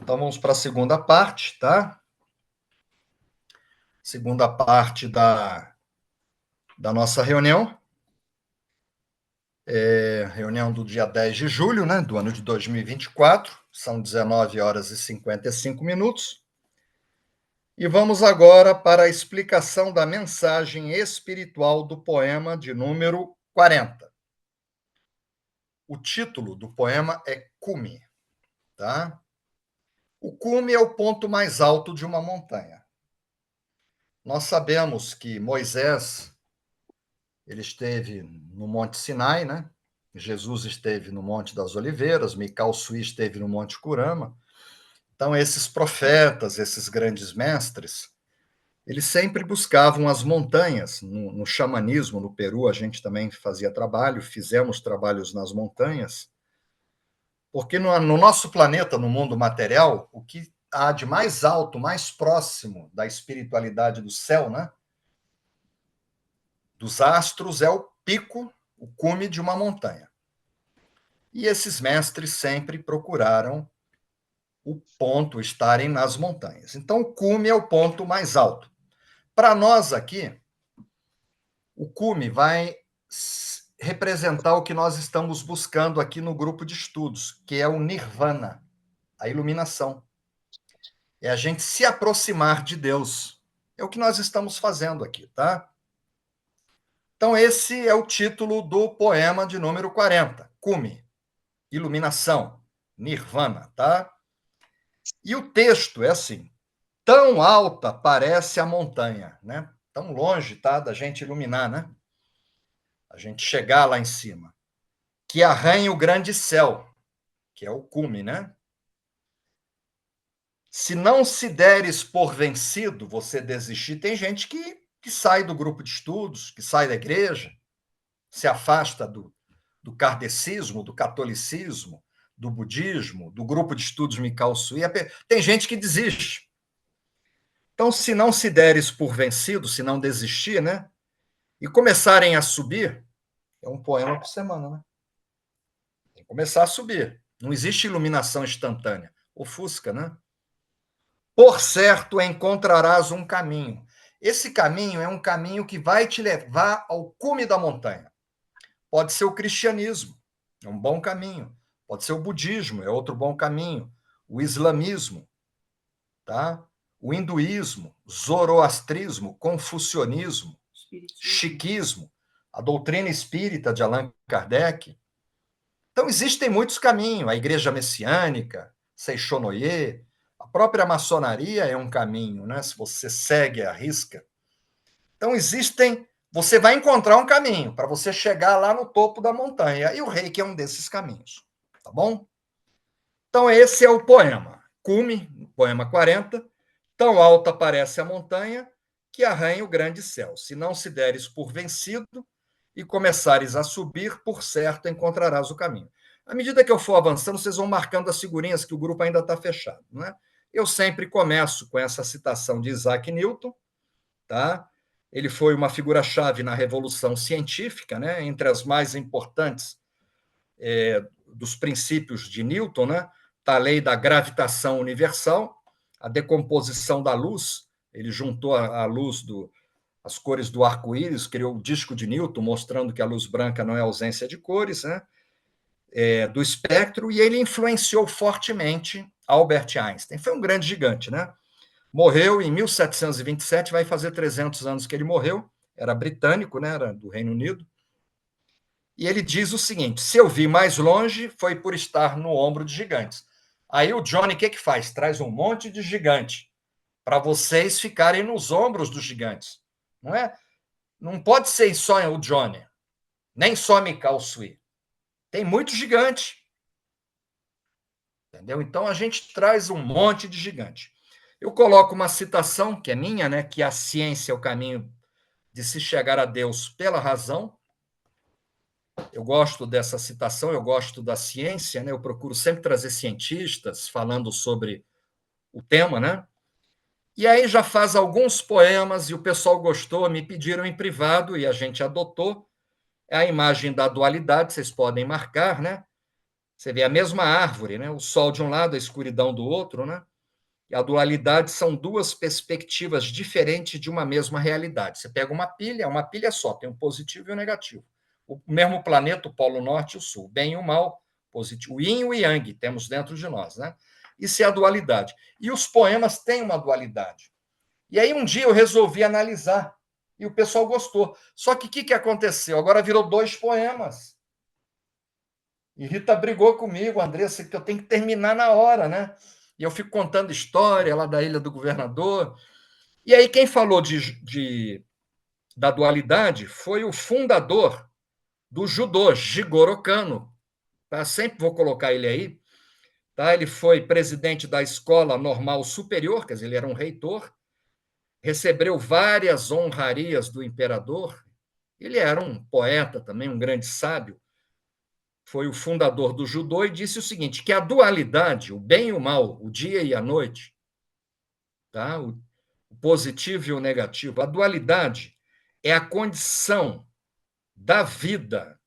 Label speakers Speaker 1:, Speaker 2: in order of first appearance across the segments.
Speaker 1: Então vamos para a segunda parte, tá? Segunda parte da nossa reunião. Reunião do dia 10 de julho, né, do ano de 2024. São 19 horas e 55 minutos. E vamos agora para a explicação da mensagem espiritual do poema de número 40. O título do poema é Cume, tá? O cume é o ponto mais alto de uma montanha. Nós sabemos que Moisés ele esteve no Monte Sinai, né? Jesus esteve no Monte das Oliveiras, Mikau Sui esteve no Monte Curama. Então, esses profetas, esses grandes mestres, eles sempre buscavam as montanhas. No xamanismo, no Peru, a gente também fazia trabalho, fizemos trabalhos nas montanhas, porque no nosso planeta, no mundo material, o que há de mais alto, mais próximo da espiritualidade do céu, né? Dos astros, é o pico, o cume de uma montanha. E esses mestres sempre procuraram o ponto estarem nas montanhas. Então, o cume é o ponto mais alto. Para nós aqui, o cume vai representar o que nós estamos buscando aqui no grupo de estudos, que é o nirvana, a iluminação. É a gente se aproximar de Deus. É o que nós estamos fazendo aqui, tá? Então, esse é o título do poema de número 40, Cume, iluminação, nirvana, tá? E o texto é assim: tão alta parece a montanha, né? Tão longe, tá, da gente iluminar, né? A gente chegar lá em cima, que arranha o grande céu, que é o cume, né? Se não se deres por vencido, você desistir. Tem gente que sai do grupo de estudos, que sai da igreja, se afasta do kardecismo, do catolicismo, do budismo, do grupo de estudos Mikao Sui. Tem gente que desiste. Então, se não se deres por vencido, se não desistir, né? E começarem a subir, é um poema por semana, né? Tem que começar a subir. Não existe iluminação instantânea. Ofusca, né? Por certo, encontrarás um caminho. Esse caminho é um caminho que vai te levar ao cume da montanha. Pode ser o cristianismo, é um bom caminho. Pode ser o budismo, é outro bom caminho. O islamismo, tá? O hinduísmo, zoroastrismo, confucionismo, chiquismo, a doutrina espírita de Allan Kardec. Então, existem muitos caminhos. A igreja messiânica, Seixonoye, a própria maçonaria é um caminho, né? Se você segue a risca. Então, você vai encontrar um caminho para você chegar lá no topo da montanha. E o reiki é um desses caminhos, tá bom? Então, esse é o poema. Cume, poema 40. Tão alta parece a montanha que arranha o grande céu. Se não se deres por vencido e começares a subir, por certo encontrarás o caminho. À medida que eu for avançando, vocês vão marcando as figurinhas, que o grupo ainda está fechado, né? Eu sempre começo com essa citação de Isaac Newton, tá? Ele foi uma figura-chave na revolução científica, né? Entre as mais importantes dos princípios de Newton, né? Está a lei da gravitação universal, a decomposição da luz. Ele juntou a luz as cores do arco-íris, criou o disco de Newton, mostrando que a luz branca não é ausência de cores, né? Do espectro, e ele influenciou fortemente Albert Einstein. Foi um grande gigante, né? Morreu em 1727, vai fazer 300 anos que ele morreu, era britânico, né? Era do Reino Unido. E ele diz o seguinte: se eu vi mais longe, foi por estar no ombro de gigantes. Aí o Johnny, o que faz? Traz um monte de gigante para vocês ficarem nos ombros dos gigantes. Não é? Não pode ser só o Johnny, nem só Mikao Sui. Tem muito gigante. Entendeu? Então a gente traz um monte de gigante. Eu coloco uma citação, que é minha, né? Que a ciência é o caminho de se chegar a Deus pela razão. Eu gosto dessa citação, eu gosto da ciência, né? Eu procuro sempre trazer cientistas falando sobre o tema, né? E aí já faz alguns poemas e o pessoal gostou, me pediram em privado e a gente adotou. É a imagem da dualidade, vocês podem marcar, né? Você vê a mesma árvore, né? O sol de um lado, a escuridão do outro, né? E a dualidade são duas perspectivas diferentes de uma mesma realidade. Você pega uma pilha só, tem um positivo e um negativo. O mesmo planeta, o Polo Norte e o Sul, o bem e o mal, positivo, o yin e o yang, temos dentro de nós, né? Isso é a dualidade. E os poemas têm uma dualidade. E aí um dia eu resolvi analisar e o pessoal gostou. Só que o que aconteceu? Agora virou 2 poemas. E Rita brigou comigo, Andressa, que eu tenho que terminar na hora, né? E eu fico contando história lá da Ilha do Governador. E aí, quem falou da dualidade foi o fundador do judô, Jigoro Kano. Tá? Sempre vou colocar ele aí. Tá? Ele foi presidente da Escola Normal Superior, quer dizer, ele era um reitor, recebeu várias honrarias do imperador. Ele era um poeta também, um grande sábio. Foi o fundador do judô e disse o seguinte, que a dualidade, o bem e o mal, o dia e a noite, tá? O positivo e o negativo, a dualidade é a condição da vida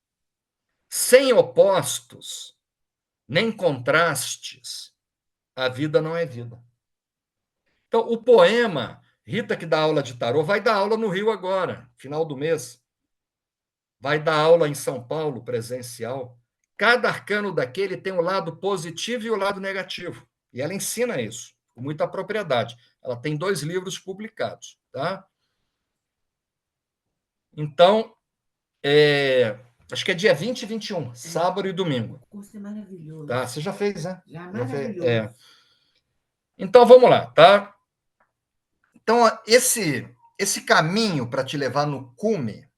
Speaker 1: sem opostos, nem contrastes. A vida não é vida. Então, o poema, Rita, que dá aula de tarô, vai dar aula no Rio agora, final do mês. Vai dar aula em São Paulo, presencial. Cada arcano daquele tem o lado positivo e o lado negativo. E ela ensina isso com muita propriedade. Ela tem 2 livros publicados. Tá? Então, acho que é dia 20 e 21, sábado e domingo.
Speaker 2: O curso é maravilhoso.
Speaker 1: Tá? Você já fez, né?
Speaker 2: Já, maravilhoso.
Speaker 1: Então, vamos lá. Tá? Então, esse caminho para te levar no cume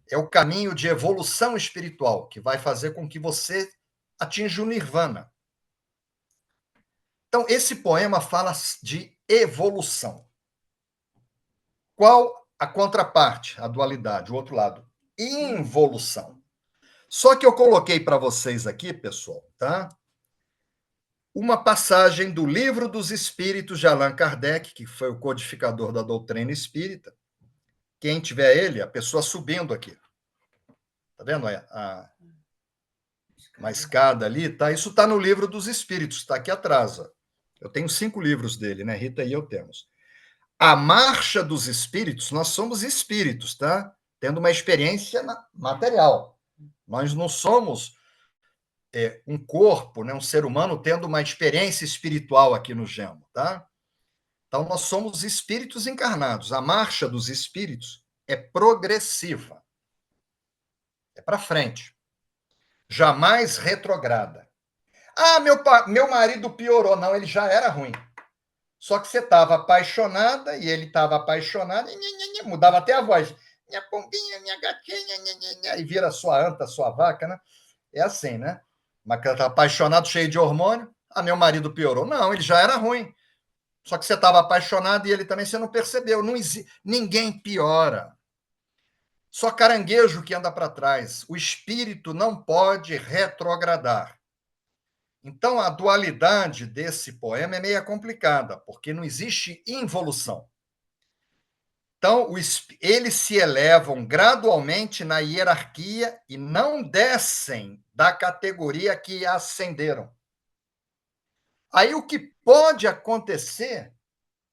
Speaker 1: é o caminho de evolução espiritual, que vai fazer com que você atinja o nirvana. Então, esse poema fala de evolução. Qual a contraparte, a dualidade, o outro lado? Involução. Só que eu coloquei para vocês aqui, pessoal, tá? Uma passagem do Livro dos Espíritos de Allan Kardec, que foi o codificador da doutrina espírita. Quem tiver ele, a pessoa subindo aqui. Tá vendo uma escada ali? Tá? Isso está no Livro dos Espíritos, está aqui atrás. Ó. Eu tenho 5 livros dele, né? Rita e eu temos. A marcha dos espíritos, nós somos espíritos, tá? Tendo uma experiência material. Nós não somos um corpo, né, um ser humano tendo uma experiência espiritual aqui no Gemo, tá? Então, nós somos espíritos encarnados. A marcha dos espíritos é progressiva. É para frente. Jamais retrograda. Ah, meu marido piorou. Não, ele já era ruim. Só que você estava apaixonada e ele estava apaixonado e mudava até a voz. Minha pombinha, minha gatinha, e vira sua anta, sua vaca, né? É assim, né? Mas que ela estava apaixonado, cheio de hormônio. Ah, meu marido piorou. Não, ele já era ruim. Só que você estava apaixonado e ele também, você não percebeu. Não ninguém piora. Só caranguejo que anda para trás. O espírito não pode retrogradar. Então, a dualidade desse poema é meio complicada, porque não existe involução. Então, eles se elevam gradualmente na hierarquia e não descem da categoria que ascenderam. Aí, o que pode acontecer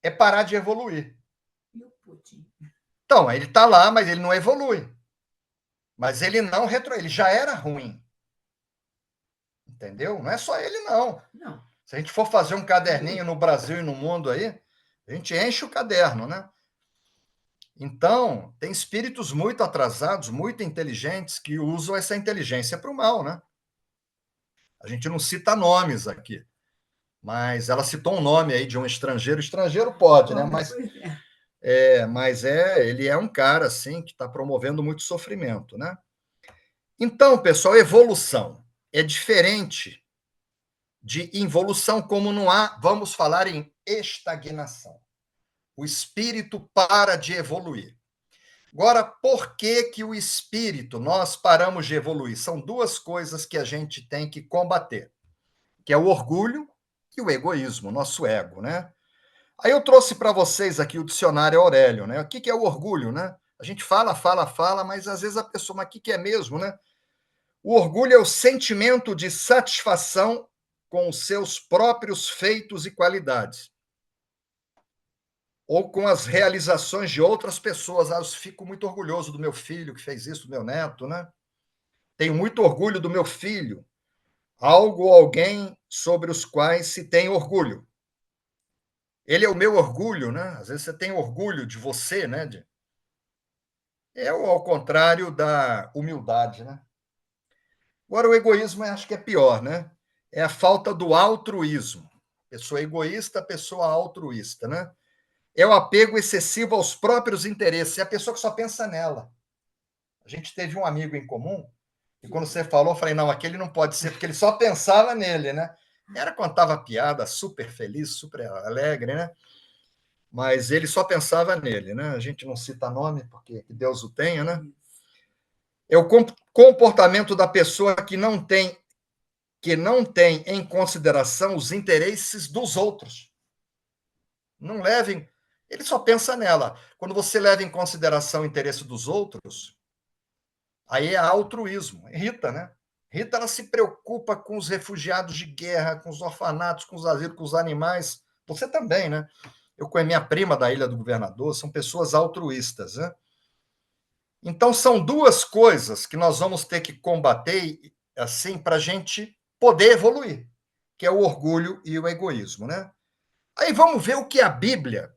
Speaker 1: é parar de evoluir.
Speaker 2: E o Putin?
Speaker 1: Então, ele está lá, mas ele não evolui. Mas ele não ele já era ruim. Entendeu? Não é só ele, não.
Speaker 2: Não.
Speaker 1: Se a gente for fazer um caderninho no Brasil e no mundo aí, a gente enche o caderno, né? Então, tem espíritos muito atrasados, muito inteligentes, que usam essa inteligência para o mal, né? A gente não cita nomes aqui, mas ela citou um nome aí de um estrangeiro. Estrangeiro pode, né? Mas ele é um cara, assim, que está promovendo muito sofrimento, né? Então, pessoal, evolução é diferente de involução, como não há, vamos falar em estagnação. O espírito para de evoluir. Agora, por que que o espírito, nós paramos de evoluir? São 2 coisas que a gente tem que combater, que é o orgulho e o egoísmo, nosso ego, né? Aí eu trouxe para vocês aqui o dicionário Aurélio, né? O que é o orgulho, né? A gente fala, mas às vezes a pessoa, mas o que é mesmo, né? O orgulho é o sentimento de satisfação com os seus próprios feitos e qualidades, ou com as realizações de outras pessoas. Ah, eu fico muito orgulhoso do meu filho que fez isso, do meu neto, né? Tenho muito orgulho do meu filho. Algo ou alguém sobre os quais se tem orgulho. Ele é o meu orgulho, né? Às vezes você tem orgulho de você, né? É ao contrário da humildade, né? Agora, o egoísmo acho que é pior, né? É a falta do altruísmo. Pessoa egoísta, pessoa altruísta, né? É o apego excessivo aos próprios interesses. É a pessoa que só pensa nela. A gente teve um amigo em comum, e quando você falou, eu falei, não, aquele não pode ser, porque ele só pensava nele, né? Era contava piada, super feliz, super alegre, né? Mas ele só pensava nele, né? A gente não cita nome, porque que Deus o tenha, né? É o comportamento da pessoa que não tem em consideração os interesses dos outros. Não levem, ele só pensa nela. Quando você leva em consideração o interesse dos outros, aí é altruísmo. Rita, né? Rita, ela se preocupa com os refugiados de guerra, com os orfanatos, com os asilos, com os animais. Você também, né? Eu com a minha prima da Ilha do Governador, são pessoas altruístas, né? Então, são duas coisas que nós vamos ter que combater assim para a gente poder evoluir, que é o orgulho e o egoísmo, né? Aí vamos ver o que a Bíblia.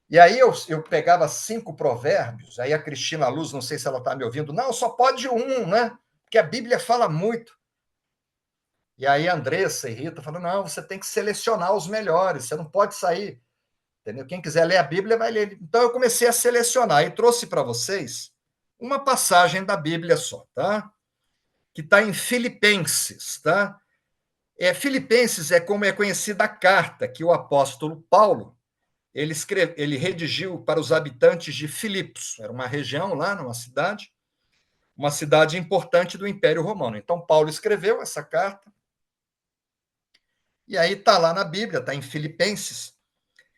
Speaker 1: E aí eu pegava 5 provérbios, aí a Cristina Luz, não sei se ela está me ouvindo, não, só pode um, né? Porque a Bíblia fala muito. E aí a Andressa e Rita falam, não, você tem que selecionar os melhores, você não pode sair. Entendeu? Quem quiser ler a Bíblia vai ler. Então eu comecei a selecionar e trouxe para vocês uma passagem da Bíblia só, tá? Que está em Filipenses, tá? Filipenses é como é conhecida a carta que o apóstolo Paulo ele redigiu para os habitantes de Filipos. Era uma região lá, uma cidade importante do Império Romano. Então Paulo escreveu essa carta e aí está lá na Bíblia, está em Filipenses,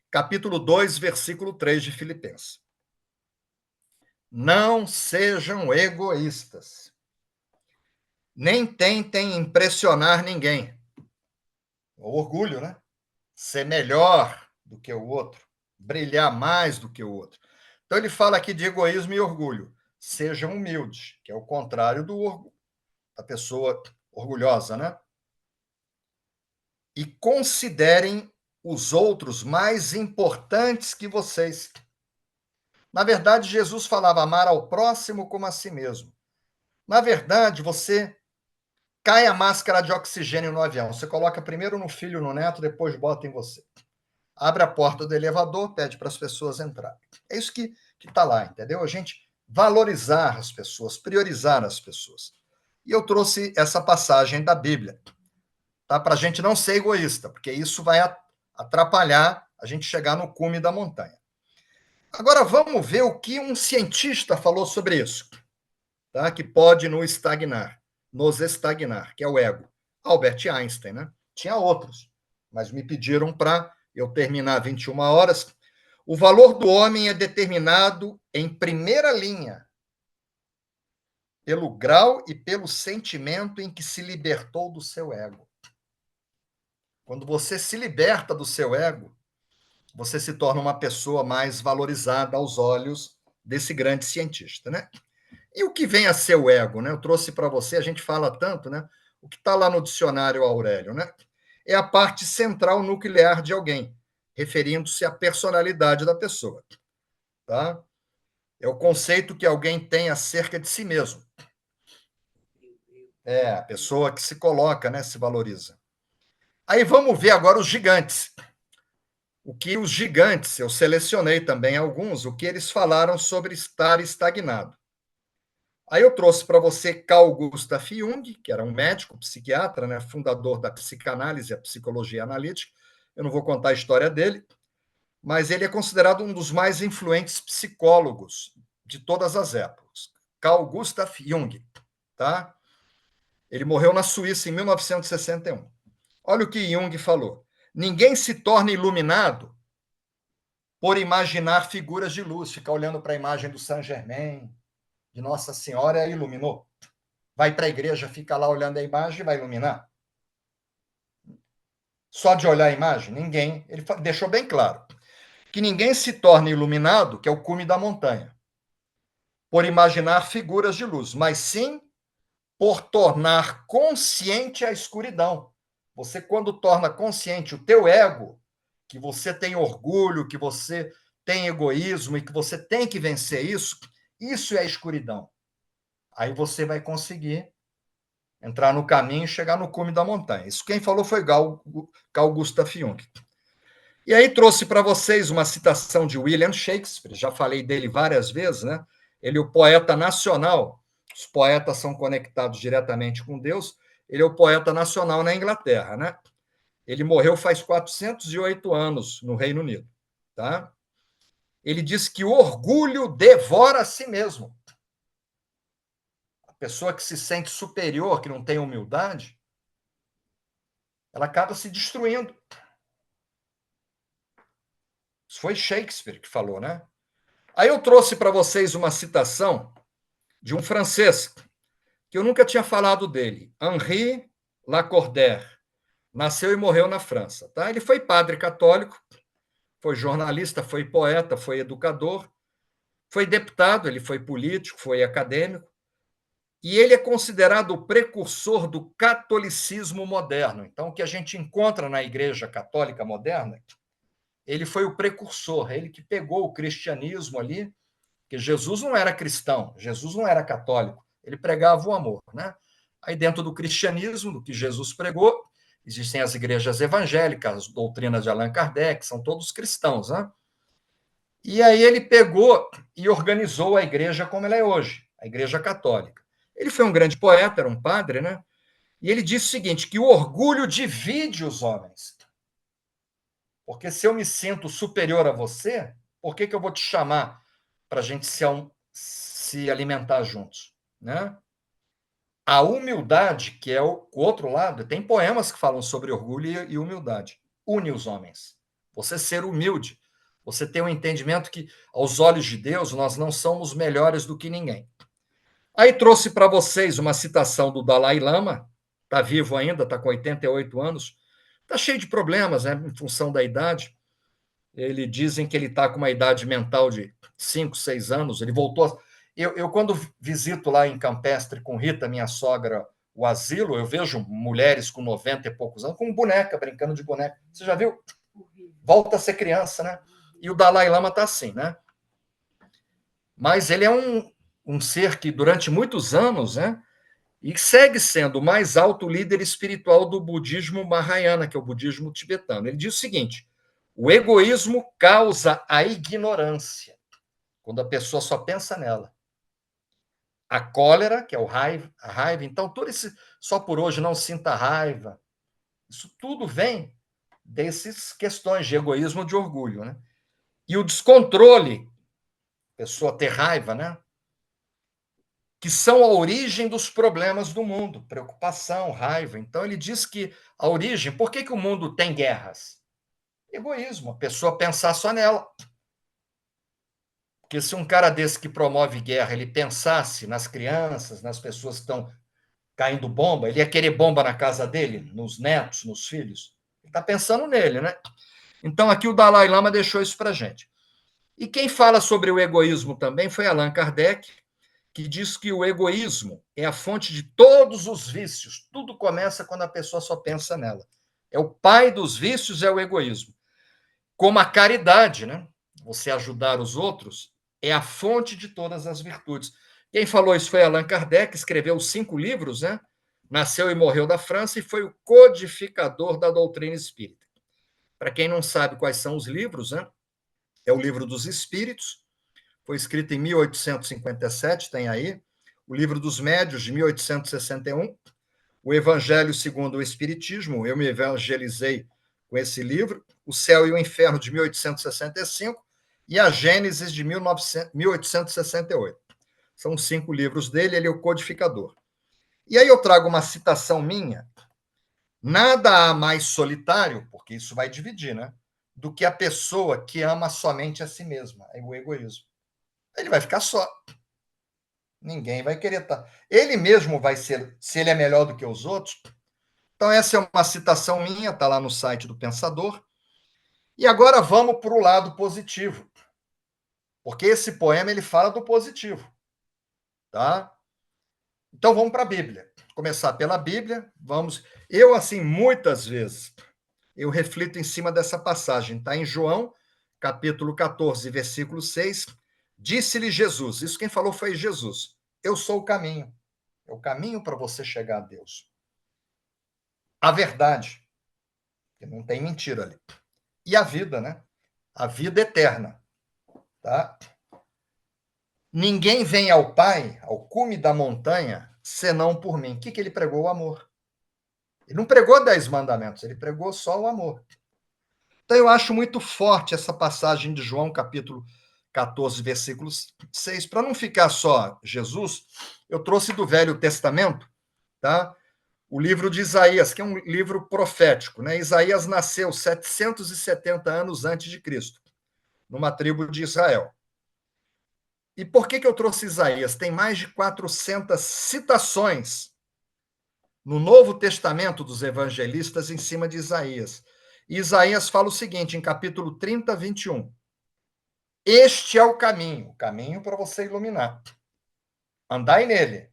Speaker 1: capítulo 2, versículo 3 de Filipenses. Não sejam egoístas, nem tentem impressionar ninguém. O orgulho, né? Ser melhor do que o outro, brilhar mais do que o outro. Então ele fala aqui de egoísmo e orgulho. Sejam humildes, que é o contrário do orgulho, da pessoa orgulhosa, né? E considerem os outros mais importantes que vocês. Na verdade, Jesus falava amar ao próximo como a si mesmo. Na verdade, você cai a máscara de oxigênio no avião. Você coloca primeiro no filho, no neto, depois bota em você. Abre a porta do elevador, pede para as pessoas entrarem. É isso que está lá, entendeu? A gente valorizar as pessoas, priorizar as pessoas. E eu trouxe essa passagem da Bíblia, tá? Para a gente não ser egoísta, porque isso vai atrapalhar a gente chegar no cume da montanha. Agora vamos ver o que um cientista falou sobre isso, tá? Que pode nos estagnar, que é o ego. Albert Einstein, né? Tinha outros, mas me pediram para eu terminar 21 horas. O valor do homem é determinado em primeira linha pelo grau e pelo sentimento em que se libertou do seu ego. Quando você se liberta do seu ego, você se torna uma pessoa mais valorizada aos olhos desse grande cientista, né? E o que vem a ser o ego, né? Eu trouxe para você, a gente fala tanto, né? O que está lá no dicionário Aurélio, né? É a parte central nuclear de alguém, referindo-se à personalidade da pessoa, tá? É o conceito que alguém tem acerca de si mesmo. É, a pessoa que se coloca, né? Se valoriza. Aí vamos ver agora os gigantes. O que os gigantes, eu selecionei também alguns, o que eles falaram sobre estar estagnado. Aí eu trouxe para você Carl Gustav Jung, que era um médico, psiquiatra, né, fundador da psicanálise, a psicologia analítica. Eu não vou contar a história dele, mas ele é considerado um dos mais influentes psicólogos de todas as épocas. Carl Gustav Jung, tá? Ele morreu na Suíça em 1961. Olha o que Jung falou. Ninguém se torna iluminado por imaginar figuras de luz, ficar olhando para a imagem do Saint Germain, de Nossa Senhora, iluminou. vai para a igreja, fica lá olhando a imagem e vai iluminar? Só de olhar a imagem? Ninguém. Ele deixou bem claro que ninguém se torna iluminado, que é o cume da montanha, por imaginar figuras de luz, mas sim por tornar consciente a escuridão. Você, quando torna consciente o teu ego, que você tem orgulho, que você tem egoísmo e que você tem que vencer isso, isso é a escuridão. Aí você vai conseguir entrar no caminho e chegar no cume da montanha. Isso quem falou foi Carl Gustav Jung. E aí trouxe para vocês uma citação de William Shakespeare, já falei dele várias vezes, né? Ele é o poeta nacional, os poetas são conectados diretamente com Deus, ele é o poeta nacional na Inglaterra, né? Ele morreu faz 408 anos no Reino Unido, tá? Ele diz que o orgulho devora a si mesmo. A pessoa que se sente superior, que não tem humildade, ela acaba se destruindo. Isso foi Shakespeare que falou, né? Aí eu trouxe para vocês uma citação de um francês, que eu nunca tinha falado dele, Henri Lacordaire. Nasceu e morreu na França. Tá? Ele foi padre católico, foi jornalista, foi poeta, foi educador, foi deputado, ele foi político, foi acadêmico, e ele é considerado o precursor do catolicismo moderno. Então, o que a gente encontra na Igreja Católica moderna, ele foi o precursor, ele que pegou o cristianismo ali, porque Jesus não era cristão, Jesus não era católico, ele pregava o amor, né? Aí dentro do cristianismo, do que Jesus pregou, existem as igrejas evangélicas, as doutrinas de Allan Kardec, são todos cristãos, né? E aí ele pegou e organizou a igreja como ela é hoje, a igreja católica. Ele foi um grande poeta, era um padre, né? E ele disse o seguinte, que o orgulho divide os homens. Porque se eu me sinto superior a você, por que eu vou te chamar para a gente se alimentar juntos, né? A humildade, que é o outro lado, tem poemas que falam sobre orgulho e humildade. Une os homens. Você ser humilde, você ter um entendimento que, aos olhos de Deus, nós não somos melhores do que ninguém. Aí trouxe para vocês uma citação do Dalai Lama, está vivo ainda, está com 88 anos, está cheio de problemas, né, em função da idade. Dizem que ele está com uma idade mental de 5, 6 anos. Ele voltou. Quando visito lá em Campestre com Rita, minha sogra, o asilo, eu vejo mulheres com 90 e poucos anos, com boneca, brincando de boneca. Você já viu? Volta a ser criança, né? E o Dalai Lama está assim, né? Mas ele é um ser que, durante muitos anos, né? E segue sendo o mais alto líder espiritual do budismo Mahayana, que é o budismo tibetano. Ele diz o seguinte: o egoísmo causa a ignorância, quando a pessoa só pensa nela. A cólera, que é a raiva, então, tudo esse só por hoje não sinta raiva, isso tudo vem dessas questões de egoísmo, de orgulho, né? E o descontrole, a pessoa ter raiva, né? Que são a origem dos problemas do mundo, preocupação, raiva. Então, ele diz que a origem, por que o mundo tem guerras? Egoísmo, a pessoa pensar só nela. Porque se um cara desse que promove guerra, ele pensasse nas crianças, nas pessoas que estão caindo bomba, ele ia querer bomba na casa dele, nos netos, nos filhos. Ele está pensando nele, né? Então, aqui o Dalai Lama deixou isso para a gente. E quem fala sobre o egoísmo também foi Allan Kardec, que diz que o egoísmo é a fonte de todos os vícios. Tudo começa quando a pessoa só pensa nela. É o pai dos vícios, é o egoísmo. Como a caridade, né? Você ajudar os outros é a fonte de todas as virtudes. Quem falou isso foi Allan Kardec, escreveu 5 livros, né? Nasceu e morreu da França e foi o codificador da doutrina espírita. Para quem não sabe quais são os livros, né? É o Livro dos Espíritos, foi escrito em 1857, tem aí. O Livro dos Médios, de 1861. O Evangelho segundo o Espiritismo, eu me evangelizei com esse livro. O Céu e o Inferno, de 1865. E a Gênesis, de 1868. São 5 livros dele, ele é o codificador. E aí eu trago uma citação minha. Nada há mais solitário, porque isso vai dividir, né? Do que a pessoa que ama somente a si mesma, é o egoísmo. Ele vai ficar só. Ninguém vai querer estar. Ele mesmo vai ser, se ele é melhor do que os outros. Então, essa é uma citação minha, está lá no site do Pensador. E agora vamos para o lado positivo, porque esse poema ele fala do positivo, tá? Então vamos para a Bíblia. Começar pela Bíblia, vamos. Eu assim muitas vezes eu reflito em cima dessa passagem, está em João, capítulo 14, versículo 6. Disse-lhe Jesus, isso quem falou foi Jesus. Eu sou o caminho. É o caminho para você chegar a Deus. A verdade, que não tem mentira ali. E a vida, né? A vida eterna, tá? Ninguém vem ao Pai, ao cume da montanha, senão por mim. O que ele pregou? O amor. Ele não pregou 10 mandamentos, ele pregou só o amor. Então eu acho muito forte essa passagem de João, capítulo 14, versículo 6. Para não ficar só Jesus, eu trouxe do Velho Testamento, tá? O livro de Isaías, que é um livro profético, né? Isaías nasceu 770 anos antes de Cristo, numa tribo de Israel. E por que eu trouxe Isaías? Tem mais de 400 citações no Novo Testamento dos evangelistas em cima de Isaías. E Isaías fala o seguinte, em capítulo 30, 21. Este é o caminho para você iluminar. Andai nele,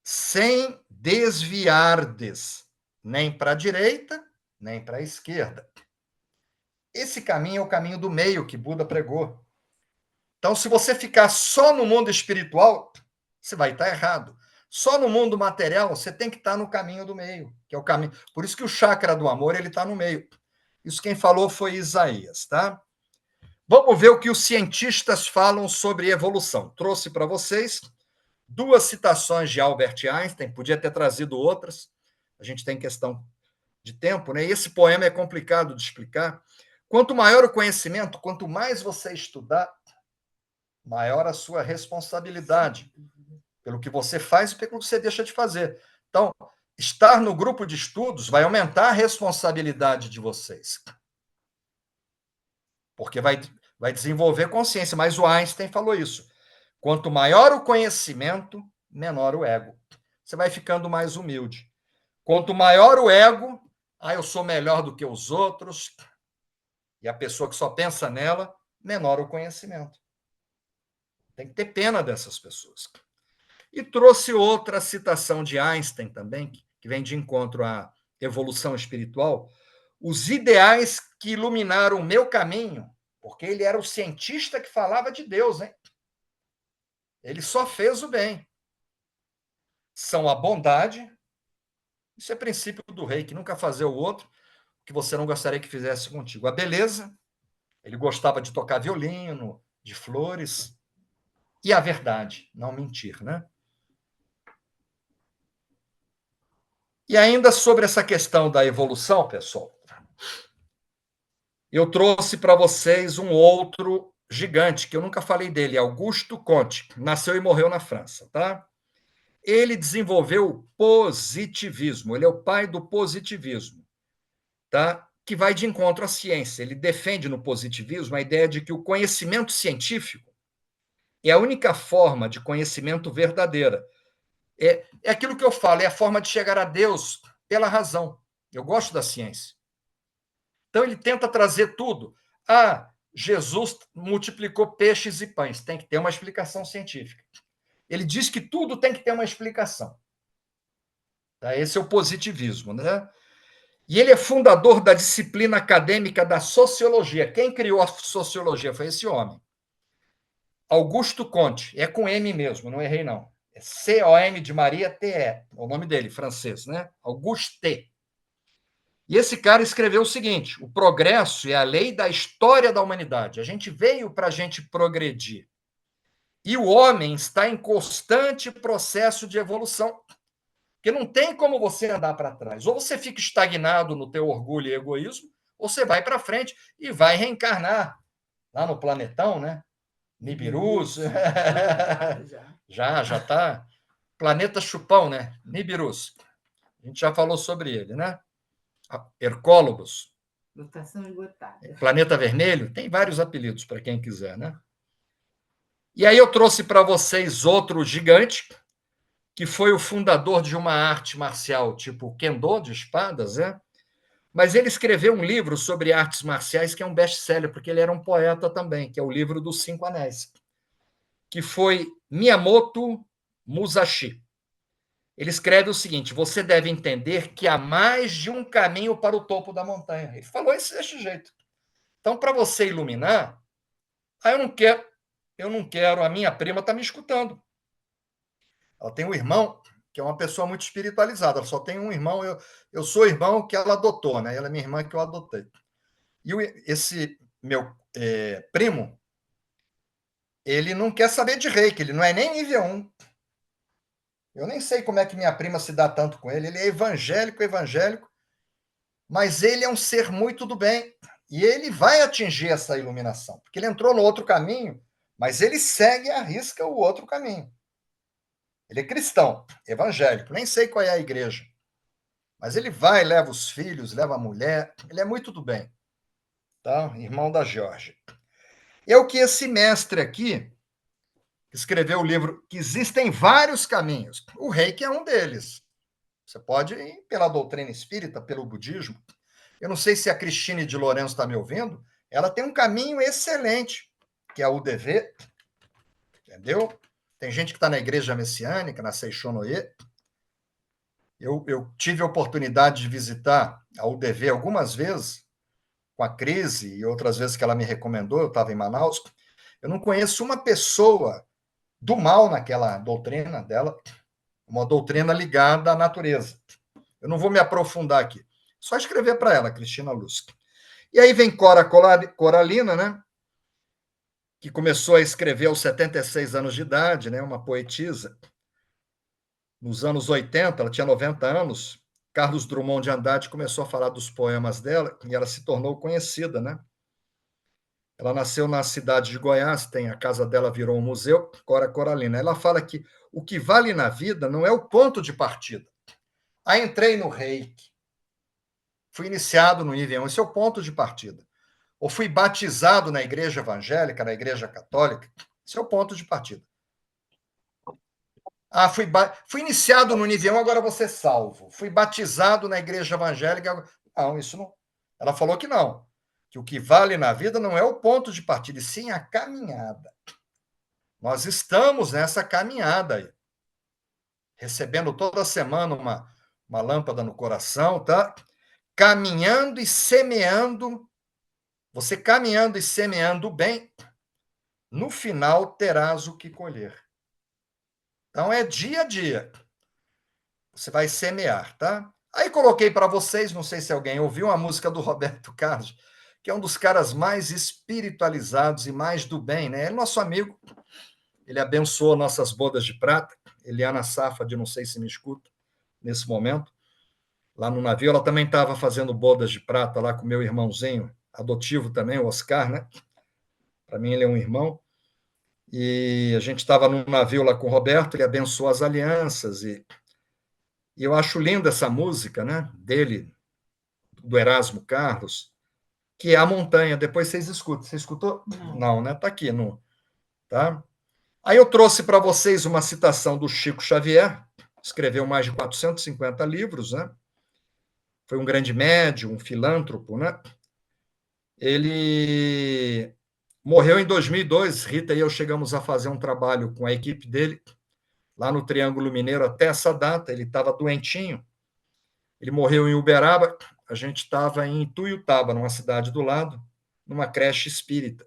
Speaker 1: sem desviardes, nem para a direita, nem para a esquerda. Esse caminho é o caminho do meio que Buda pregou. Então, se você ficar só no mundo espiritual, você vai estar errado. Só no mundo material, você tem que estar no caminho do meio, que é o caminho. Por isso que o chakra do amor ele está no meio. Isso quem falou foi Isaías, tá? Vamos ver o que os cientistas falam sobre evolução. Trouxe para vocês 2 citações de Albert Einstein, podia ter trazido outras. A gente tem questão de tempo, né? E esse poema é complicado de explicar. Quanto maior o conhecimento, quanto mais você estudar, maior a sua responsabilidade pelo que você faz e pelo que você deixa de fazer. Então, estar no grupo de estudos vai aumentar a responsabilidade de vocês. Porque vai desenvolver consciência. Mas o Einstein falou isso. Quanto maior o conhecimento, menor o ego. Você vai ficando mais humilde. Quanto maior o ego, eu sou melhor do que os outros, e a pessoa que só pensa nela, menor o conhecimento. Tem que ter pena dessas pessoas. E trouxe outra citação de Einstein também, que vem de encontro à evolução espiritual. Os ideais que iluminaram o meu caminho, porque ele era o cientista que falava de Deus, hein? Ele só fez o bem. São a bondade, isso é princípio do rei, que nunca fazer o outro que você não gostaria que fizesse contigo. A beleza, ele gostava de tocar violino, de flores, e a verdade, não mentir, né? E ainda sobre essa questão da evolução, pessoal, eu trouxe para vocês um outro gigante, que eu nunca falei dele, Augusto Comte, nasceu e morreu na França, tá? Ele desenvolveu o positivismo, ele é o pai do positivismo, tá? Que vai de encontro à ciência. Ele defende no positivismo a ideia de que o conhecimento científico é a única forma de conhecimento verdadeira. É aquilo que eu falo, é a forma de chegar a Deus pela razão. Eu gosto da ciência. Então, ele tenta trazer tudo. Jesus multiplicou peixes e pães. Tem que ter uma explicação científica. Ele diz que tudo tem que ter uma explicação. Tá? Esse é o positivismo, né? E ele é fundador da disciplina acadêmica da sociologia. Quem criou a sociologia foi esse homem. Augusto Comte. É com M mesmo, não errei, não. É C-O-M de Maria T-E. É o nome dele, francês, né? Auguste. E esse cara escreveu o seguinte: o progresso é a lei da história da humanidade. A gente veio para a gente progredir. E o homem está em constante processo de evolução. Porque não tem como você andar para trás. Ou você fica estagnado no teu orgulho e egoísmo, ou você vai para frente e vai reencarnar lá no planetão, né? Nibirus. Já está. Planeta Chupão, né? Nibirus. A gente já falou sobre ele, né? Hercólogos.
Speaker 2: Lotação esgotada.
Speaker 1: Planeta Vermelho, tem vários apelidos para quem quiser, né? E aí eu trouxe para vocês outro gigante, que foi o fundador de uma arte marcial tipo Kendo, de espadas, né? Mas ele escreveu um livro sobre artes marciais que é um best-seller, porque ele era um poeta também, que é o livro dos Cinco Anéis, que foi Miyamoto Musashi. Ele escreve o seguinte: você deve entender que há mais de um caminho para o topo da montanha. Ele falou desse jeito. Então, para você iluminar, eu não quero, a minha prima está me escutando. Ela tem um irmão que é uma pessoa muito espiritualizada. Ela só tem um irmão. Eu sou o irmão que ela adotou, né? Ela é minha irmã que eu adotei. E esse meu primo, ele não quer saber de reiki, ele não é nem nível 1. Eu nem sei como é que minha prima se dá tanto com ele. Ele é evangélico, mas ele é um ser muito do bem. E ele vai atingir essa iluminação, porque ele entrou no outro caminho, mas ele segue à risca o outro caminho. Ele é cristão, evangélico, nem sei qual é a igreja. Mas ele vai, leva os filhos, leva a mulher, ele é muito do bem. Tá? Irmão da Georgia. É o que esse mestre aqui escreveu o livro, que existem vários caminhos. O reiki é um deles. Você pode ir pela doutrina espírita, pelo budismo. Eu não sei se a Cristine de Lourenço está me ouvindo. Ela tem um caminho excelente, que é a UDV, entendeu? Tem gente que está na igreja messiânica, na Seishonoye. Eu tive a oportunidade de visitar a UDV algumas vezes, com a crise, e outras vezes que ela me recomendou, eu estava em Manaus. Eu não conheço uma pessoa do mal naquela doutrina dela, uma doutrina ligada à natureza. Eu não vou me aprofundar aqui. Só escrever para ela, Cristina Luz. E aí vem Cora Coralina, né? Que começou a escrever aos 76 anos de idade, né? Uma poetisa. Nos anos 80, ela tinha 90 anos. Carlos Drummond de Andrade começou a falar dos poemas dela e ela se tornou conhecida, né? Ela nasceu na cidade de Goiás, tem a casa dela virou um museu, Cora Coralina. Ela fala que o que vale na vida não é o ponto de partida. Aí entrei no reiki, fui iniciado no nível 1, esse é o ponto de partida. Ou fui batizado na igreja evangélica, na igreja católica, esse é o ponto de partida. Ah, fui iniciado no nível 1, agora vou ser salvo. Fui batizado na igreja evangélica. Não, isso não. Ela falou que não. Que o que vale na vida não é o ponto de partida, e sim a caminhada. Nós estamos nessa caminhada aí. Recebendo toda semana uma lâmpada no coração, tá? Caminhando e semeando. Você caminhando e semeando bem, no final terás o que colher. Então é dia a dia. Você vai semear, tá? Aí coloquei para vocês, não sei se alguém ouviu, a música do Roberto Carlos, que é um dos caras mais espiritualizados e mais do bem, né? É nosso amigo, ele abençoou nossas bodas de prata. Eliana Safad, não sei se me escuta nesse momento, lá no navio. Ela também estava fazendo bodas de prata lá com meu irmãozinho, adotivo também, o Oscar, né? Para mim, ele é um irmão. E a gente estava no navio lá com o Roberto, ele abençoou as alianças. E eu acho linda essa música, né? Dele, do Erasmo Carlos, que é A Montanha. Depois vocês escutam. Você escutou?
Speaker 2: Não.
Speaker 1: Não, né? Está aqui. No, tá? Aí eu trouxe para vocês uma citação do Chico Xavier, escreveu mais de 450 livros, né? Foi um grande médium, um filântropo, né? Ele morreu em 2002. Rita e eu chegamos a fazer um trabalho com a equipe dele, lá no Triângulo Mineiro, até essa data. Ele estava doentinho. Ele morreu em Uberaba. A gente estava em Ituiutaba, numa cidade do lado, numa creche espírita.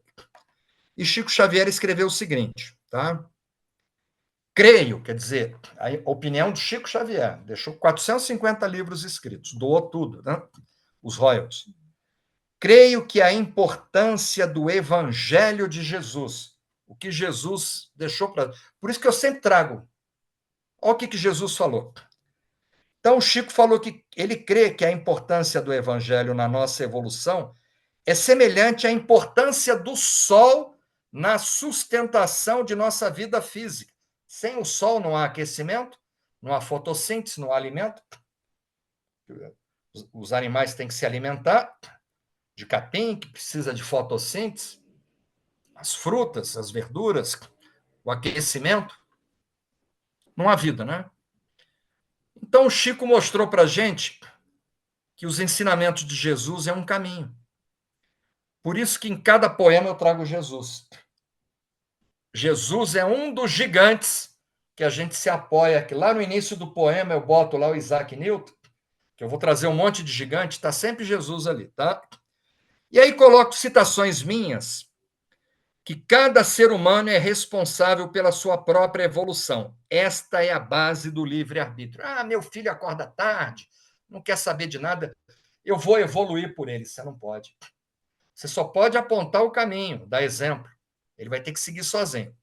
Speaker 1: E Chico Xavier escreveu o seguinte, tá? Creio, quer dizer, a opinião de Chico Xavier, deixou 450 livros escritos, doou tudo, né? Os royalties. Creio que a importância do Evangelho de Jesus, o que Jesus deixou para. Por isso que eu sempre trago. Olha o que Jesus falou. Então, o Chico falou que ele crê que a importância do Evangelho na nossa evolução é semelhante à importância do sol na sustentação de nossa vida física. Sem o sol não há aquecimento, não há fotossíntese, não há alimento. Os animais têm que se alimentar de capim, que precisa de fotossíntese, as frutas, as verduras, o aquecimento, não há vida, né? Então, o Chico mostrou para a gente que os ensinamentos de Jesus é um caminho. Por isso que em cada poema eu trago Jesus. Jesus é um dos gigantes que a gente se apoia aqui. Lá no início do poema eu boto lá o Isaac Newton, que eu vou trazer um monte de gigante, está sempre Jesus ali, tá? E aí coloco citações minhas, que cada ser humano é responsável pela sua própria evolução. Esta é a base do livre-arbítrio. Ah, meu filho acorda tarde, não quer saber de nada, eu vou evoluir por ele. Você não pode. Você só pode apontar o caminho, dar exemplo. Ele vai ter que seguir sozinho.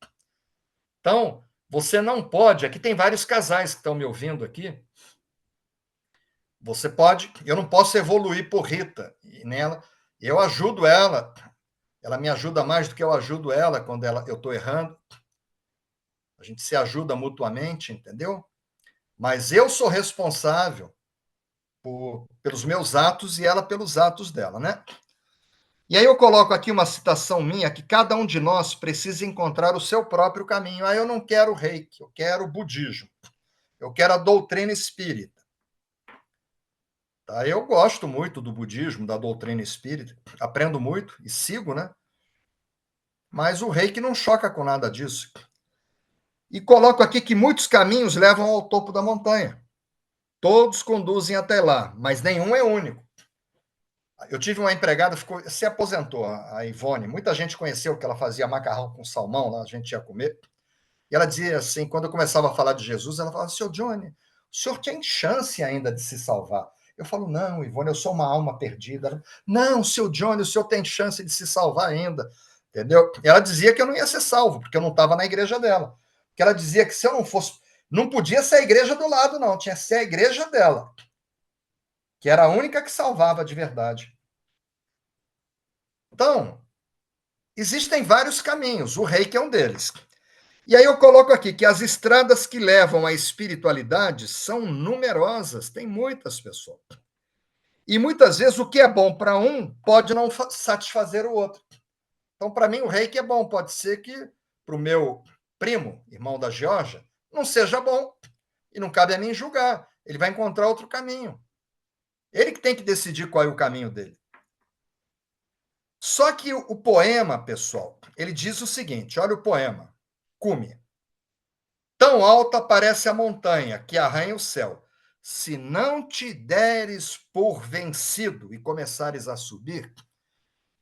Speaker 1: Então, você não pode. Aqui tem vários casais que estão me ouvindo aqui. Você pode. Eu não posso evoluir por Rita. E nela, eu ajudo ela. Ela me ajuda mais do que eu ajudo ela quando eu estou errando. A gente se ajuda mutuamente, entendeu? Mas eu sou responsável pelos meus atos e ela pelos atos dela, né? E aí eu coloco aqui uma citação minha, que cada um de nós precisa encontrar o seu próprio caminho. Ah, eu não quero o reiki, eu quero o budismo, eu quero a doutrina espírita. Tá? Eu gosto muito do budismo, da doutrina espírita, aprendo muito e sigo, né? Mas o reiki não choca com nada disso. E coloco aqui que muitos caminhos levam ao topo da montanha. Todos conduzem até lá, mas nenhum é único. Eu tive uma empregada, se aposentou, a Ivone. Muita gente conheceu que ela fazia macarrão com salmão, lá a gente ia comer. E ela dizia assim, quando eu começava a falar de Jesus, ela falava, senhor Johnny, o senhor tem chance ainda de se salvar. Eu falo, não, Ivone, eu sou uma alma perdida. Ela, não, senhor Johnny, o senhor tem chance de se salvar ainda. Entendeu? E ela dizia que eu não ia ser salvo, porque eu não estava na igreja dela. Porque ela dizia que se eu não fosse... Não podia ser a igreja do lado, não. Tinha que ser a igreja dela, que era a única que salvava de verdade. Então, existem vários caminhos. O reiki é um deles. E aí eu coloco aqui que as estradas que levam à espiritualidade são numerosas, tem muitas pessoas. E muitas vezes o que é bom para um pode não satisfazer o outro. Então, para mim, o reiki é bom. Pode ser que para o meu primo, irmão da Geórgia, não seja bom. E não cabe a mim julgar. Ele vai encontrar outro caminho. Ele que tem que decidir qual é o caminho dele. Só que o poema, pessoal, ele diz o seguinte: olha o poema. Cume. Tão alta parece a montanha que arranha o céu. Se não te deres por vencido e começares a subir,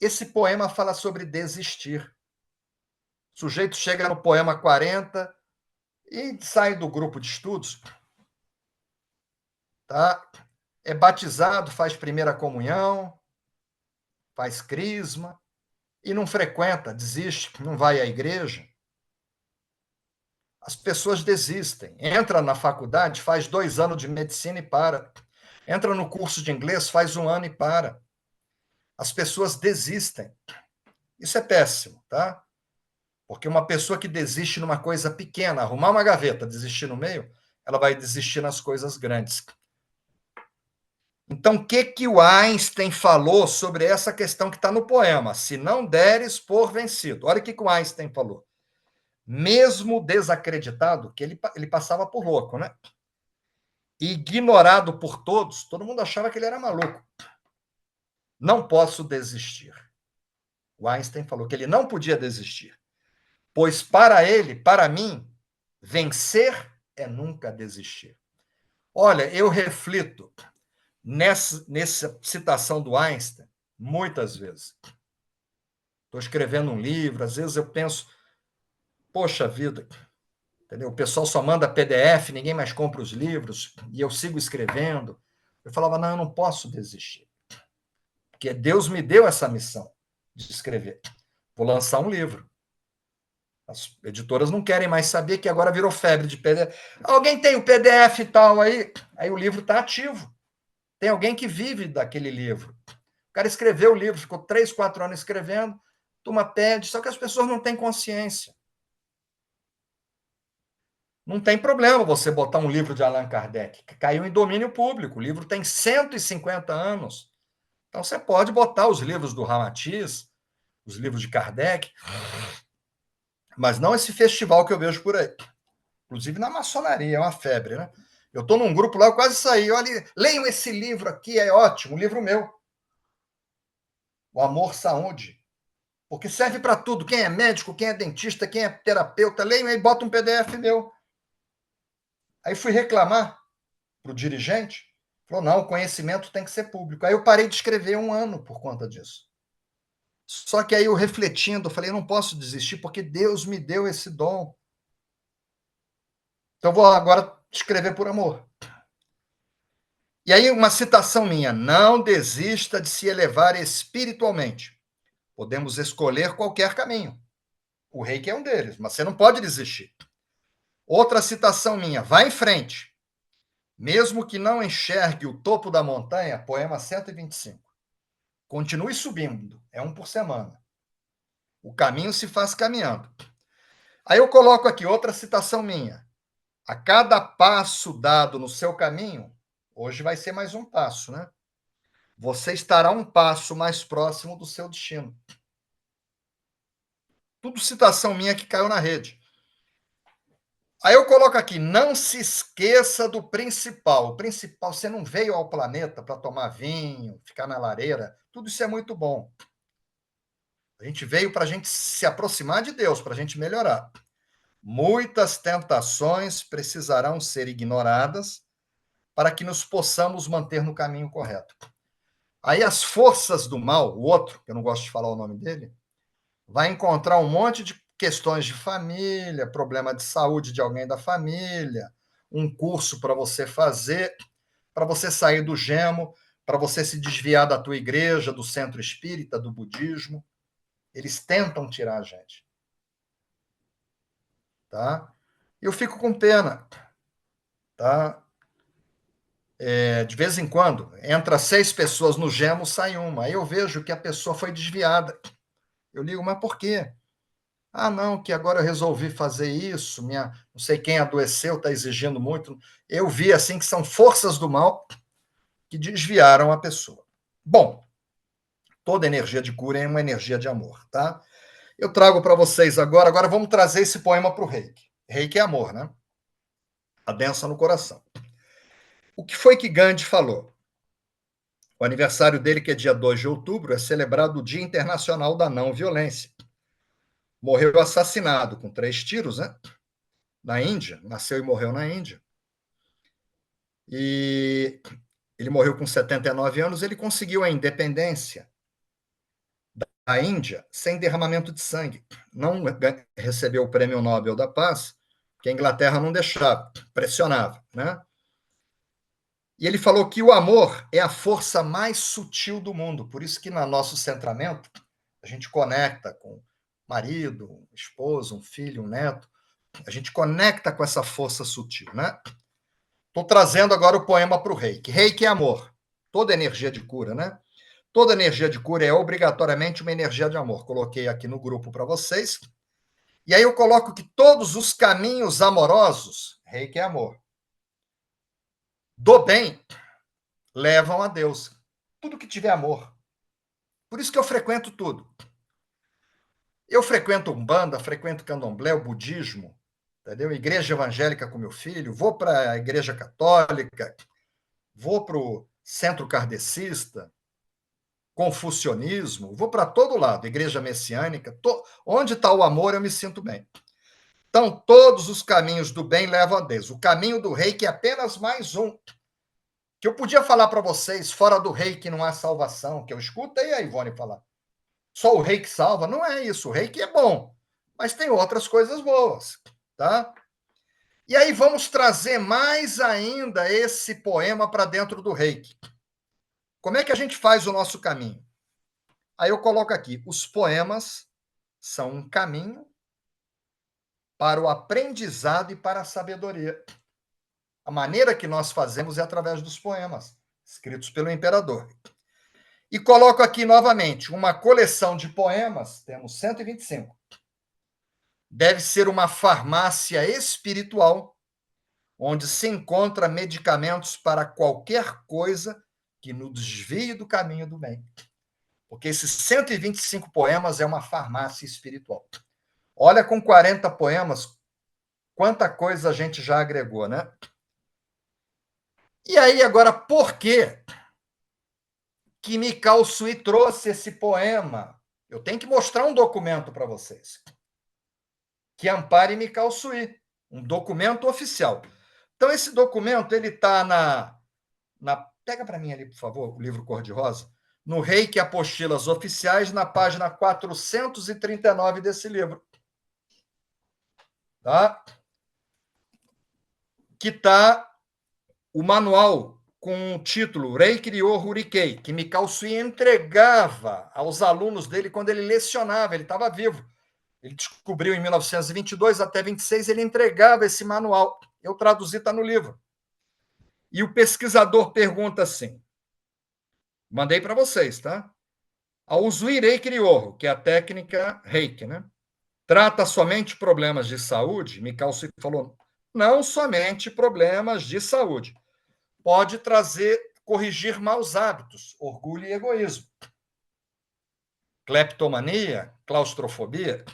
Speaker 1: esse poema fala sobre desistir. O sujeito chega no poema 40 e sai do grupo de estudos, tá? É batizado, faz primeira comunhão, faz crisma e não frequenta, desiste, não vai à igreja. As pessoas desistem. Entra na faculdade, faz 2 anos de medicina e para. Entra no curso de inglês, faz 1 ano e para. As pessoas desistem. Isso é péssimo, tá? Porque uma pessoa que desiste numa coisa pequena, arrumar uma gaveta, desistir no meio, ela vai desistir nas coisas grandes. Então, o que o Einstein falou sobre essa questão que está no poema? Se não deres por vencido. Olha o que o Einstein falou. Mesmo desacreditado, que ele passava por louco, né? Ignorado por todos, todo mundo achava que ele era maluco. Não posso desistir. O Einstein falou que ele não podia desistir, pois para ele, para mim, vencer é nunca desistir. Olha, eu reflito nessa citação do Einstein muitas vezes. Estou escrevendo um livro, às vezes eu penso, poxa vida, entendeu? O pessoal só manda PDF, ninguém mais compra os livros, e eu sigo escrevendo. Eu falava, não, eu não posso desistir. Porque Deus me deu essa missão de escrever. Vou lançar um livro. As editoras não querem mais saber, que agora virou febre de PDF. Alguém tem o PDF e tal aí? Aí o livro está ativo. Tem alguém que vive daquele livro. O cara escreveu o livro, ficou 3, 4 anos escrevendo, turma pede, só que as pessoas não têm consciência. Não tem problema você botar um livro de Allan Kardec, que caiu em domínio público. O livro tem 150 anos. Então, você pode botar os livros do Ramatiz, os livros de Kardec, Mas não esse festival que eu vejo por aí. Inclusive na maçonaria, é uma febre, né? Eu estou num grupo lá, eu quase saí. Olha, leiam esse livro aqui, é ótimo, um livro meu. O Amor Saúde. Porque serve para tudo. Quem é médico, quem é dentista, quem é terapeuta, leiam aí, bota um PDF meu. Aí fui reclamar para o dirigente, falou, não, o conhecimento tem que ser público. Aí eu parei de escrever 1 ano por conta disso. Só que aí eu refletindo, eu falei, eu não posso desistir, porque Deus me deu esse dom. Então eu vou agora escrever por amor. E aí uma citação minha, não desista de se elevar espiritualmente. Podemos escolher qualquer caminho. O reiki é um deles, mas você não pode desistir. Outra citação minha, vá em frente. Mesmo que não enxergue o topo da montanha, poema 125. Continue subindo, é um por semana. O caminho se faz caminhando. Aí eu coloco aqui outra citação minha. A cada passo dado no seu caminho, hoje vai ser mais um passo, né? Você estará um passo mais próximo do seu destino. Tudo citação minha que caiu na rede. Aí eu coloco aqui, não se esqueça do principal. O principal, você não veio ao planeta para tomar vinho, ficar na lareira. Tudo isso é muito bom. A gente veio para a gente se aproximar de Deus, para a gente melhorar. Muitas tentações precisarão ser ignoradas para que nos possamos manter no caminho correto. Aí as forças do mal, o outro, que eu não gosto de falar o nome dele, vai encontrar um monte de questões de família, problema de saúde de alguém da família, um curso para você fazer, para você sair do gemo, para você se desviar da tua igreja, do centro espírita, do budismo. Eles tentam tirar a gente. Tá? Eu fico com pena. Tá? De vez em quando, entra 6 pessoas no gemo, sai uma. Aí eu vejo que a pessoa foi desviada. Eu ligo, mas por quê? Ah, não, que agora eu resolvi fazer isso, não sei quem adoeceu, está exigindo muito. Eu vi assim que são forças do mal que desviaram a pessoa. Bom, toda energia de cura é uma energia de amor, tá? Eu trago para vocês agora vamos trazer esse poema para o Reiki. Reiki é amor, né? A benção no coração. O que foi que Gandhi falou? O aniversário dele, que é dia 2 de outubro, é celebrado o Dia Internacional da Não Violência. Morreu assassinado com 3 tiros, né? Na Índia, nasceu e morreu na Índia. E ele morreu com 79 anos, ele conseguiu a independência da Índia sem derramamento de sangue. Não recebeu o Prêmio Nobel da Paz, que a Inglaterra não deixava, pressionava, né? E ele falou que o amor é a força mais sutil do mundo, por isso que no nosso centramento a gente conecta com marido, esposa, um filho, um neto, a gente conecta com essa força sutil, né? Estou trazendo agora o poema para o Reiki. Reiki é amor, toda energia de cura, né? Toda energia de cura é obrigatoriamente uma energia de amor. Coloquei aqui no grupo para vocês. E aí eu coloco que todos os caminhos amorosos, Reiki é amor, do bem, levam a Deus. Tudo que tiver amor. Por isso que eu frequento tudo. Eu frequento Umbanda, frequento Candomblé, o budismo, entendeu? Igreja evangélica com meu filho, vou para a igreja católica, vou para o centro kardecista, confucionismo, vou para todo lado, igreja messiânica, onde está o amor eu me sinto bem. Então, todos os caminhos do bem levam a Deus. O caminho do reiki é apenas mais um. Que eu podia falar para vocês, fora do reiki não há salvação, que eu escutei a Ivone falar. Só o reiki salva? Não é isso. O reiki é bom, mas tem outras coisas boas, tá? E aí vamos trazer mais ainda esse poema para dentro do reiki. Como é que a gente faz o nosso caminho? Aí eu coloco aqui, os poemas são um caminho para o aprendizado e para a sabedoria. A maneira que nós fazemos é através dos poemas, escritos pelo imperador. E coloco aqui novamente uma coleção de poemas, temos 125. Deve ser uma farmácia espiritual, onde se encontra medicamentos para qualquer coisa que nos desvie do caminho do bem. Porque esses 125 poemas é uma farmácia espiritual. Olha, com 40 poemas, quanta coisa a gente já agregou, né? E aí, agora, por que Mikao Sui trouxe esse poema? Eu tenho que mostrar um documento para vocês que ampare Mikao Sui, um documento oficial. Então, esse documento ele está pega para mim ali, por favor, o livro cor-de-rosa, no Reiki Apostilas Oficiais, na página 439 desse livro. Tá? Que está o manual com o título Reiki Ryo Hurikei, que Mikao Sui entregava aos alunos dele quando ele lecionava, ele estava vivo. Ele descobriu em 1922 até 26, ele entregava esse manual. Eu traduzi, está no livro. E o pesquisador pergunta assim, mandei para vocês, tá? A Usui Reiki Ryo, que é a técnica Reiki, né? Trata somente problemas de saúde? Mikao Sui falou, não somente problemas de saúde. Pode corrigir maus hábitos, orgulho e egoísmo, cleptomania, claustrofobia,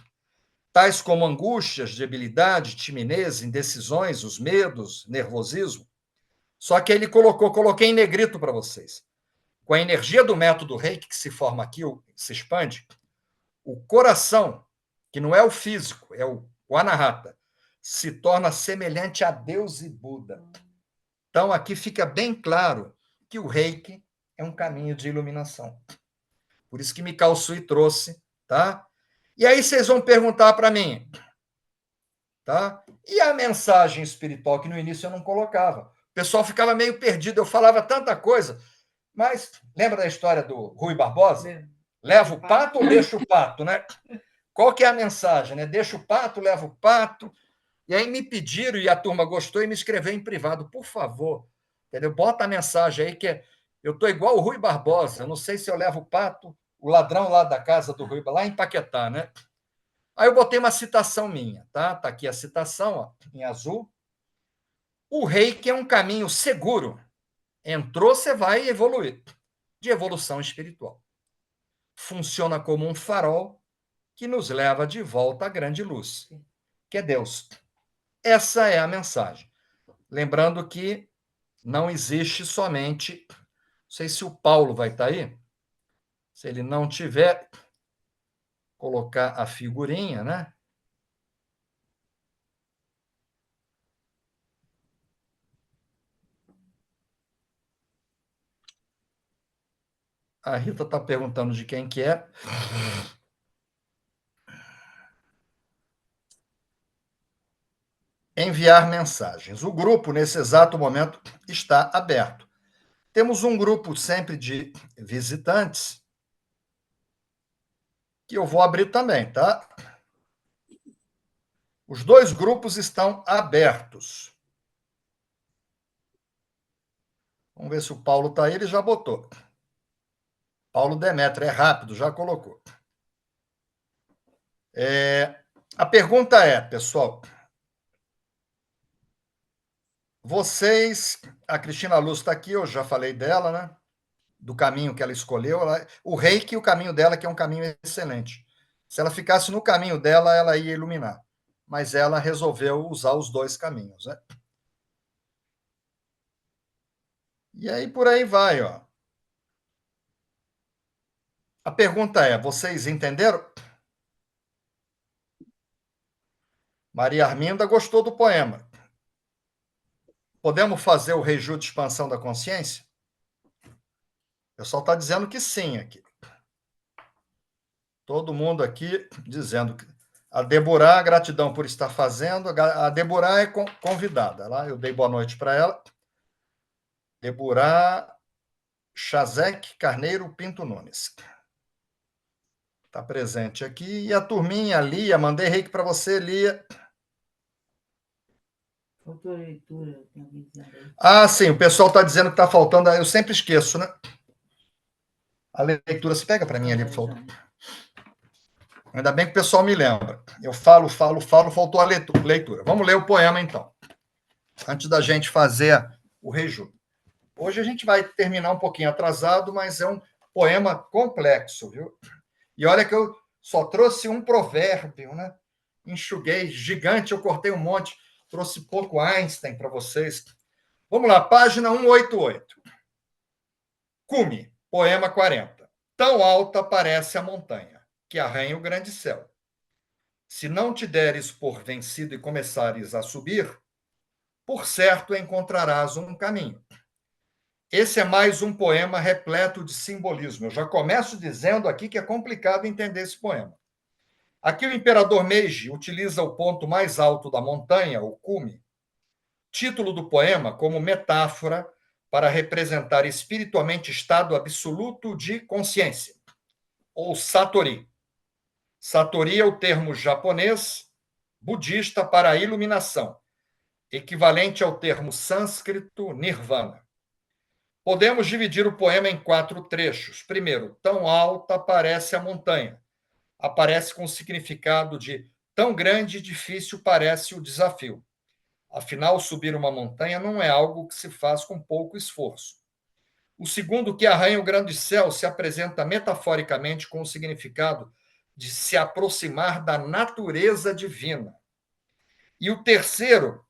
Speaker 1: tais como angústias, debilidade, timidez, indecisões, os medos, nervosismo. Só que ele coloquei em negrito para vocês. Com a energia do método Reiki que se forma aqui, se expande, o coração, que não é o físico, é o Anahata, se torna semelhante a Deus e Buda. Então, aqui fica bem claro que o Reiki é um caminho de iluminação. Por isso que Mikao Sui trouxe, tá? E aí vocês vão perguntar para mim, tá? E a mensagem espiritual que no início eu não colocava? O pessoal ficava meio perdido, eu falava tanta coisa, mas lembra da história do Rui Barbosa? Leva o pato ou deixa o pato, né? Qual que é a mensagem, né? Deixa o pato, leva o pato. E aí me pediram, e a turma gostou, e me escreveu em privado, por favor, entendeu? Bota a mensagem aí, eu estou igual o Rui Barbosa, eu não sei se eu levo o pato, o ladrão lá da casa do Rui, lá em Paquetá, né? Aí eu botei uma citação minha, tá? Tá aqui a citação, ó, em azul. O reiki é um caminho seguro. Entrou, você vai evoluir. De evolução espiritual. Funciona como um farol que nos leva de volta à grande luz, que é Deus. Essa é a mensagem. Lembrando que não existe somente. Não sei se o Paulo vai estar aí. Se ele não tiver, colocar a figurinha, né? A Rita está perguntando de quem que é. Enviar mensagens. O grupo, nesse exato momento, está aberto. Temos um grupo sempre de visitantes, que eu vou abrir também, tá? Os dois grupos estão abertos. Vamos ver se o Paulo está aí, ele já botou. Paulo Demetrio, é rápido, já colocou. A pergunta é, pessoal, a Cristina Luz está aqui, eu já falei dela, né? Do caminho que ela escolheu. O reiki, o caminho dela, que é um caminho excelente. Se ela ficasse no caminho dela, ela ia iluminar. Mas ela resolveu usar os dois caminhos, né? E aí, por aí vai, ó. A pergunta é, vocês entenderam? Maria Arminda gostou do poema. Podemos fazer o reiju de expansão da consciência? O pessoal está dizendo que sim aqui. Todo mundo aqui dizendo que a Deborah, gratidão por estar fazendo. A Deborah é convidada. Lá eu dei boa noite para ela. Deborah Chazek Carneiro Pinto Nunes. Está presente aqui. E a turminha, Lia, mandei reiki para você, Lia.
Speaker 2: Faltou leitura, tem alguém dizendo aí.
Speaker 1: Ah, sim, o pessoal está dizendo que está faltando. Eu sempre esqueço, né? A leitura, se pega para mim ali, por favor. Ainda bem que o pessoal me lembra. Eu falo, faltou a leitura. Vamos ler o poema, então. Antes da gente fazer o reju. Hoje a gente vai terminar um pouquinho atrasado, mas é um poema complexo, viu? E olha que eu só trouxe um provérbio, né? enxuguei, gigante, eu cortei um monte, trouxe pouco Einstein para vocês. Vamos lá, página 188. Cume, poema 40. Tão alta parece a montanha, que arranha o grande céu. Se não te deres por vencido e começares a subir, por certo encontrarás um caminho. Esse é mais um poema repleto de simbolismo. Eu já começo dizendo aqui que é complicado entender esse poema. Aqui o imperador Meiji utiliza o ponto mais alto da montanha, o cume, título do poema, como metáfora para representar espiritualmente estado absoluto de consciência, ou satori. Satori é o termo japonês budista para iluminação, equivalente ao termo sânscrito nirvana. Podemos dividir o poema em 4 trechos. Primeiro, tão alta parece a montanha. Aparece com o significado de tão grande e difícil parece o desafio. Afinal, subir uma montanha não é algo que se faz com pouco esforço. O segundo, que arranha o grande céu, se apresenta metaforicamente com o significado de se aproximar da natureza divina. E o terceiro,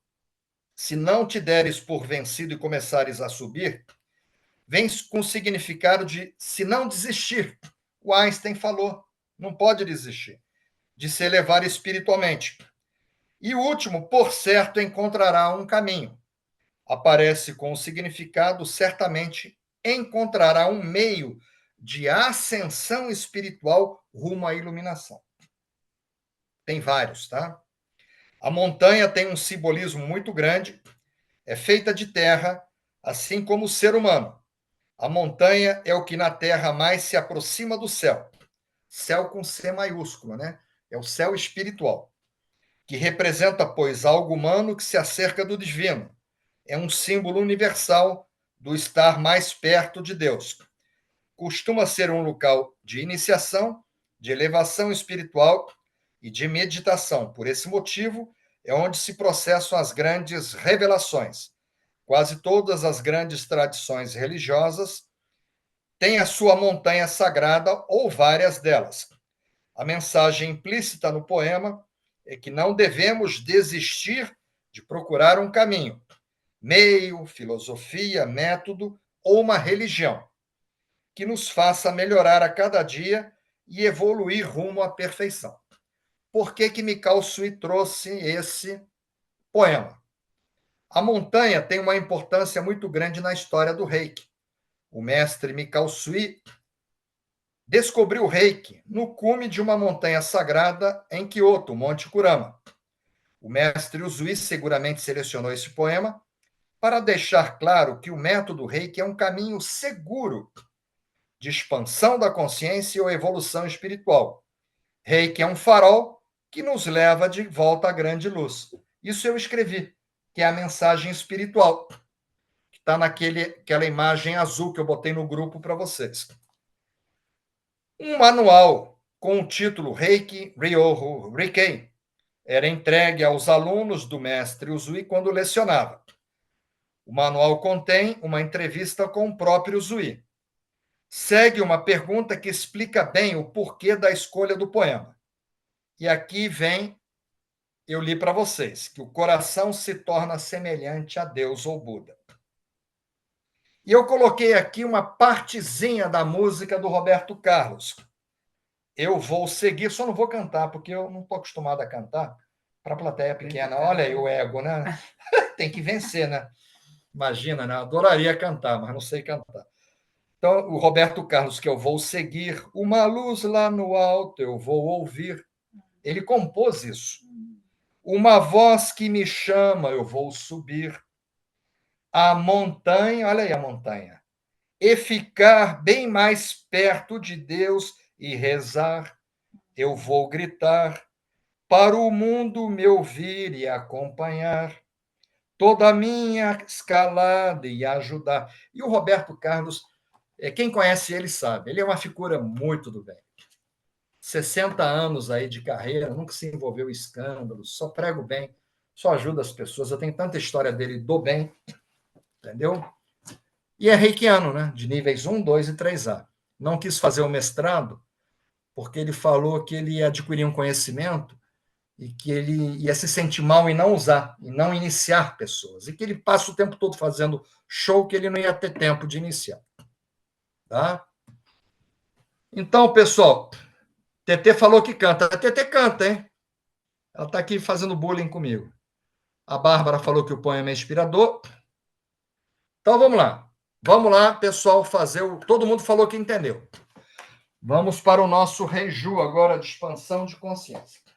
Speaker 1: se não te deres por vencido e começares a subir, vem com o significado de se não desistir. O Einstein falou, não pode desistir, de se elevar espiritualmente. E o último, por certo, encontrará um caminho. Aparece com o significado, certamente encontrará um meio de ascensão espiritual rumo à iluminação. Tem vários, tá? A montanha tem um simbolismo muito grande, é feita de terra, assim como o ser humano. A montanha é o que na terra mais se aproxima do céu. Céu com C maiúsculo, né? É o céu espiritual, que representa, pois, algo humano que se acerca do divino. É um símbolo universal do estar mais perto de Deus. Costuma ser um local de iniciação, de elevação espiritual e de meditação. Por esse motivo, é onde se processam as grandes revelações. Quase todas as grandes tradições religiosas têm a sua montanha sagrada ou várias delas. A mensagem implícita no poema é que não devemos desistir de procurar um caminho, meio, filosofia, método ou uma religião que nos faça melhorar a cada dia e evoluir rumo à perfeição. Por que Mikao Sui trouxe esse poema? A montanha tem uma importância muito grande na história do Reiki. O mestre Mikao Sui descobriu o Reiki no cume de uma montanha sagrada em Kyoto, Monte Kurama. O mestre Usui seguramente selecionou esse poema para deixar claro que o método Reiki é um caminho seguro de expansão da consciência ou evolução espiritual. Reiki é um farol que nos leva de volta à grande luz. Isso eu escrevi, que é a mensagem espiritual, que está naquela imagem azul que eu botei no grupo para vocês. Um manual com o título Reiki Ryoho Rikei era entregue aos alunos do mestre Usui quando lecionava. O manual contém uma entrevista com o próprio Usui. Segue uma pergunta que explica bem o porquê da escolha do poema. E aqui vem, eu li para vocês, que o coração se torna semelhante a Deus ou Buda. E eu coloquei aqui uma partezinha da música do Roberto Carlos. Eu vou seguir, só não vou cantar, porque eu não estou acostumado a cantar para a plateia pequena. Olha aí o ego, né? Tem que vencer, né? Imagina, né? Eu adoraria cantar, mas não sei cantar. Então, o Roberto Carlos, que eu vou seguir, uma luz lá no alto, eu vou ouvir. Ele compôs isso. Uma voz que me chama, eu vou subir. A montanha, olha aí a montanha, e ficar bem mais perto de Deus e rezar. Eu vou gritar para o mundo me ouvir e acompanhar toda a minha escalada e ajudar. E o Roberto Carlos, quem conhece ele sabe, ele é uma figura muito do bem. 60 anos aí de carreira, nunca se envolveu em escândalos, só prega o bem, só ajuda as pessoas. Eu tenho tanta história dele do bem, entendeu? E é reikiano, né? De níveis 1, 2 e 3A. Não quis fazer o mestrado, porque ele falou que ele ia adquirir um conhecimento e que ele ia se sentir mal em não usar, em não iniciar pessoas, e que ele passa o tempo todo fazendo show que ele não ia ter tempo de iniciar. Tá? Então, pessoal, TT falou que canta. A TT canta, hein? Ela está aqui fazendo bullying comigo. A Bárbara falou que o poema é inspirador. Então, vamos lá. Vamos lá, pessoal, fazer o... Todo mundo falou que entendeu. Vamos para o nosso reju agora de expansão de consciência.